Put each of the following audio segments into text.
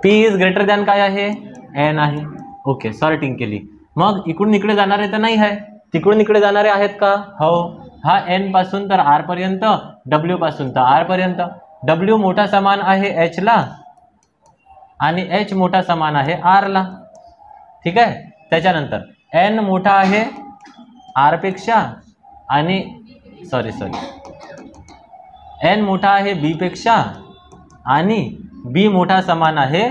P is greater than काय आहे, n आहे. ओके, सॉर्टिंग केली. मग इकडून इकडे जाणारे तर नाही आहे, तिकडून इकडे जाणारे आहेत का, हो. हा n पासून तर r पर्यंत, w पासून तर r पर्यंत. w मोठा समान आहे h ला आणि h मोठा समान आहे r ला. ठीक आहे. त्याच्यानंतर n मोठा आहे r पेक्षा आणि n मोठा आहे b पेक्षा आणि b मोठा समान आहे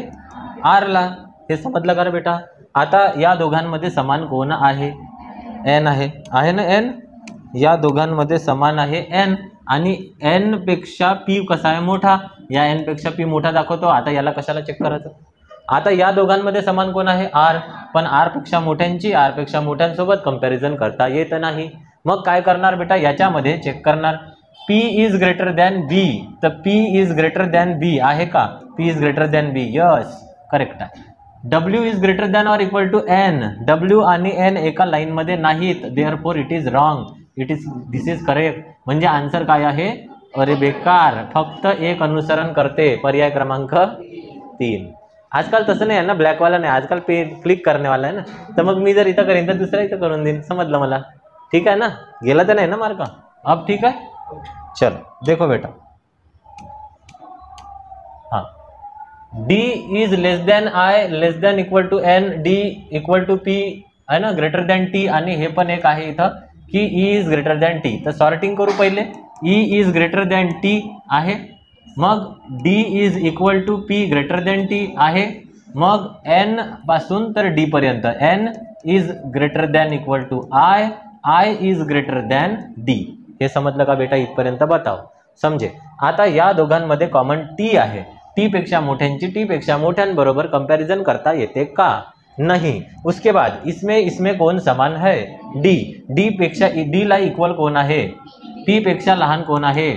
r ला. हे समजलं का रे बेटा. आता या दोघांमध्ये समान कोण आहे, n आहे ना n. या दोघांमध्ये समान आहे n आणि n पेक्षा p कसा आहे, मोठा. या n पेक्षा p मोठा दाखवतो. आता याला कशाला चेक करायचं. आता या दोघांमध्ये समान कोण आहे, r. पण r पेक्षा मोठ्यांची r पेक्षा मोठ्यांसोबत कंपॅरिझन करता येत नाही. मग काय करणार बेटा, याच्यामध्ये चेक करणार. p is greater than b, तर p is greater than b आहे का, p is greater than b, yes correct आहे. w is greater than or equal to n, w आणि n एका लाईन मध्ये नाहीत, therefore it is wrong. This is correct. म्हणजे answer काय आहे, अरे बेकार, फक्त एक अनुसरण करते, पर्याय क्रमांक 3. आजकाल तसं नाही आहे ना, ब्लॅकवाला नाही, आजकाल पे क्लिक करनेवाला आहे ना. तर मग मी जर इथं करेन तर दुसरा इथं करून देईन. समजलं मला. ठीक आहे ना, गेला तर नाही ना मार्क. अब ठीक आहे. चलो देखो बेटा, हाँ, d is less than i less than equal to n, d equal to p आहे ना, ग्रेटर दॅन t. आणि हे पण एक आहे इथं की e is greater than t. तर सॉर्टिंग करू पहिले. e is greater than t आहे, मग d is equal to p greater than t आहे, मग n पासून तर d पर्यंत n is greater than equal to i is greater than d. हे समजलं का बेटा, इथपर्यंत बताव. समजे. आता या दोघांमध्ये कॉमन t आहे. t पेक्षा मोठ्यांची t पेक्षा मोठ्यांबरोबर कंपॅरिझन करता येते का, नहीं. उसके बाद इसमें कौन समान है, d पेक्षा d ला इक्वल कोण आहे, p पेक्षा लहान कोण आहे.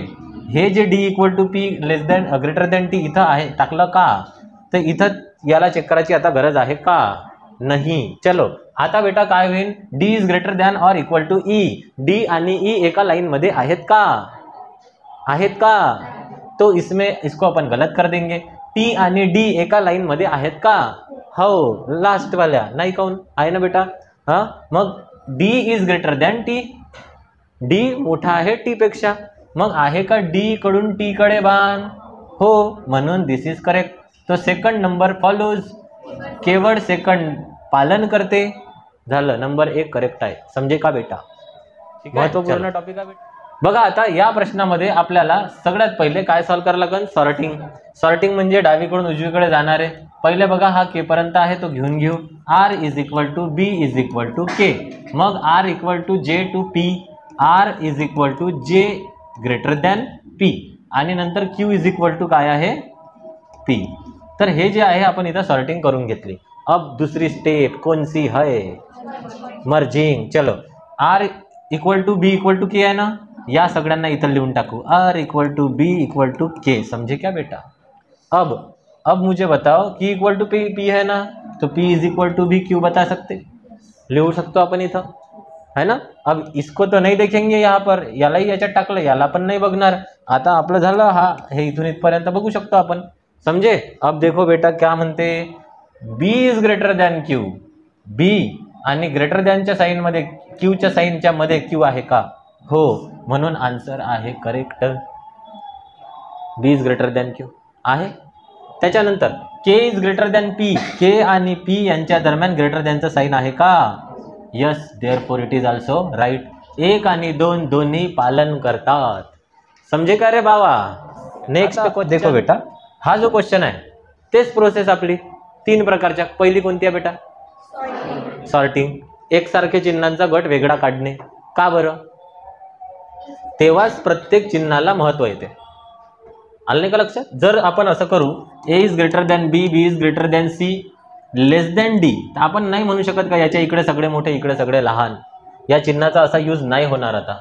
हे जे d equal to p less than greater than t इथं आहे, टाकलं का, तर इथं याला चेक करायची आता गरज आहे का, नहीं. चलो आता बेटा काय होईल, d is greater than or equal to e, d आणि e एका लाइन मध्ये आहेत का, तो इसको अपन गलत कर देंगे. t आणि d एका लाइन मध्ये आहेत का, हो, लास्ट वाल्या नाही, काऊन आहे ना बेटा. हा, मग d is greater than t, d मोठा आहे t पेक्षा, मग आहे का d कडून t कडे बाण, हो, म्हणून दिस इज करेक्ट. तो सेकंड नंबर फॉलोज, केवळ सेकंड पालन करते. झालं, नंबर 1 करेक्ट आहे. समजे का बेटा. महत्वपूर्ण टॉपिक आहे बेटा. बघा आता या प्रश्नामध्ये आपल्याला सगळ्यात पहिले काय सॉल्व करायला लागेल, सॉर्टिंग म्हणजे डावीकडून उजवीकडे जाणारे. पहिले बघा हा k पर्यंत आहे तो घेऊन घेऊ. r is equal to b is equal to k, मग r equal to j to p, r is equal to j greater than p आणि नंतर q इज इक्वल टू काय आहे, p. तर हे जे आहे आपण इथं सॉर्टिंग करून घेतली. अब दूसरी स्टेप कौन सी है, मर्जिंग. चलो, r equal to b equal to k आहे ना, या सगळ्यांना इथं लिहून टाकू, r equal to b equal to k. समझे क्या बेटा. अब मुझे बताओ q इक्वल टू p है ना, तो p इज इक्वल टू भी q बता सकते, लिहू शकतो आपण इथं, है ना. अब इसको तो नहीं देखेंगे यहाँ पर, यालाही याच्यात टाकलं, याला पण नाही बघणार. आता आपलं झालं, हा हे इथून इथपर्यंत बघू शकतो आपण. समझे. अब देखो बेटा क्या म्हणते, b is greater than q, b आणि ग्रेटर दॅनच्या साइन मध्ये q च्या साइनच्या मध्ये q आहे का, हो, म्हणून आन्सर आहे correct. b is greater than q आहे. त्याच्यानंतर k is greater than p, k आणि p यांच्या दरम्यान ग्रेटर दॅनचं साइन आहे का, yes, therefore it is also right. 1 आणि 2 दोन्ही पालन करतात. समजे का रे बाबा. नेक्स्ट देखो बेटा, हा जो क्वेश्चन आहे तेच प्रोसेस आपली 3 प्रकारच्या. पहिली कोणती आहे बेटा, सॉर्टिंग. एकसारखे चिन्हांचा गट वेगळा काढणे. का बरं, तेव्हाच प्रत्येक चिन्हाला महत्व येते. आलं नाही का लक्षात. जर आपण असं करू, a is greater than b, b is greater than c, less than d, तर आपण नाही म्हणू शकत का याच्या इकडे सगळे मोठे इकडे सगळे लहान, या चिन्हाचा असा यूज नाही होणार आता.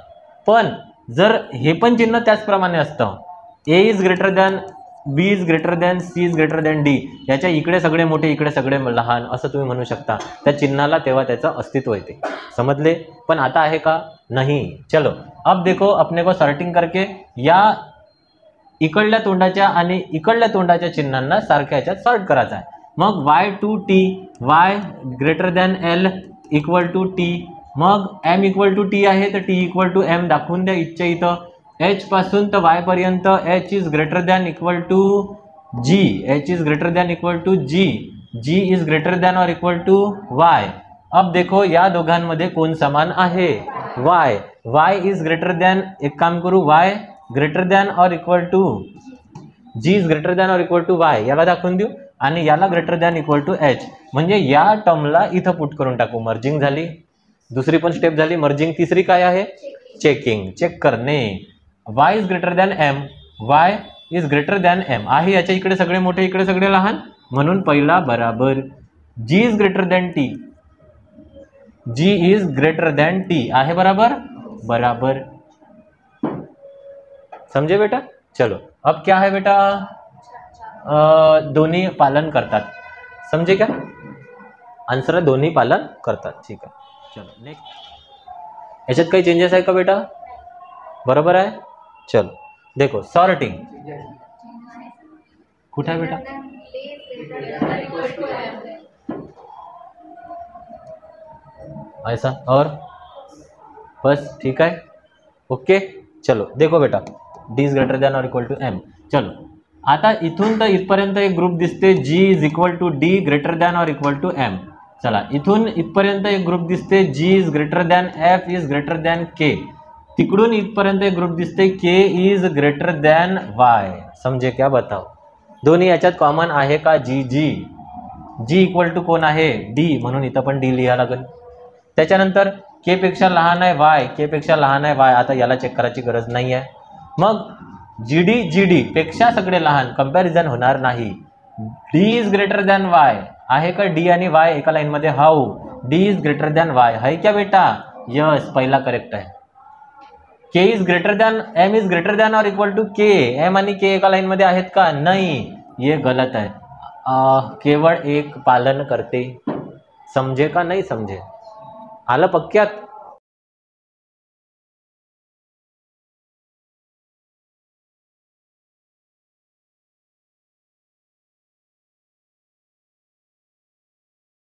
पण जर हे पण चिन्ह त्याचप्रमाणे असतं, a is greater than b is greater than c is greater than d, याच्या इकडे सगळे मोठे इकडे सगळे लहान असं तुम्ही म्हणू शकता. त्या चिन्हाला तेव्हा त्याचं अस्तित्व येते. समजले. पण आता आहे का, नहीं. चलो अब देखो, अपने को सॉर्टिंग करके या इकडल्या तोंडाच्या आणि इकडल्या तोंडाच्या चिन्हांना सारख्या याच्यात सॉर्ट करायचा आहे. मग y to T, y greater than l equal to T, मग m इक्वल टू टी आहे तर t इक्वल टू m दाखवून द्या इथच्या इथं. h पासून तर y पर्यंत h is greater than equal to g, h is greater than equal to g, g is greater than और इक्वल टू y. अब देखो या दोघांमध्ये कोण समान आहे? y. y is greater than, एक काम करू, y ग्रेटर दॅन और equal to g is greater than और इक्वल टू y याला दाखवून देऊ आणि याला greater than equal to h. म्हणजे या टर्मला इथं पुट करून टाकू. मर्जिंग झाली, दुसरी पण स्टेप झाली. मर्जिंग तिसरी काय आहे? चेकिंग, चेक करणे. y is greater than m, y is greater than m आहे. याच्या इकडे सगळे मोठे, इकडे सगळे लहान, म्हणून पहिला बराबर. g is greater than t, g is greater than t आहे बराबर बराबर. समझे बेटा? चलो अब क्या है बेटा? दोन्ही पालन करतात. समझे क्या? आंसर दोन्ही पालन करतात. ठीक आहे. चलो नेक्स्ट. याच्यात काही चेंजेस आहे का बेटा? बरोबर आहे. चलो देखो सॉर्टिंग कुठे आहे बेटा? ऐसा और बस ठीक है. ओके. चलो देखो बेटा, d इज ग्रेटर दॅन और इक्वल टू m. चलो आता इथून तर इथपर्यंत एक ग्रुप दिसते g is equal to d greater than और इक्वल टू m. चला इथून इथपर्यंत एक ग्रुप दिसते g is greater than f is greater than k. तिकडून इथपर्यंत एक ग्रुप दिसते k is greater than y. समझे क्या? बताओ. दोन्ही याच्यात कॉमन आहे का? g g g equal to कोण आहे? d, म्हणून इथं पण d लिहा लागेल. त्याच्यानंतर k पेक्षा लहान आहे y, k पेक्षा लहान आहे y. आता याला चेक करायची गरज नाही आहे. मग gd gd पेक्षा सगळे लहान, कंपॅरिझन होणार नाही. d is greater than y आहे का? d आणि y एका लाईन मध्ये. How? d is greater than y आहे क्या बेटा? यस, पहिला करेक्ट आहे. k is greater than, m is greater than और इक्वल टू k, m आणि k एका लाईन मध्ये आहेत का? नाही, ये गलत आहे. केवळ एक पालन करते. समझे का? नाही समझे? आलं पक्क्यात?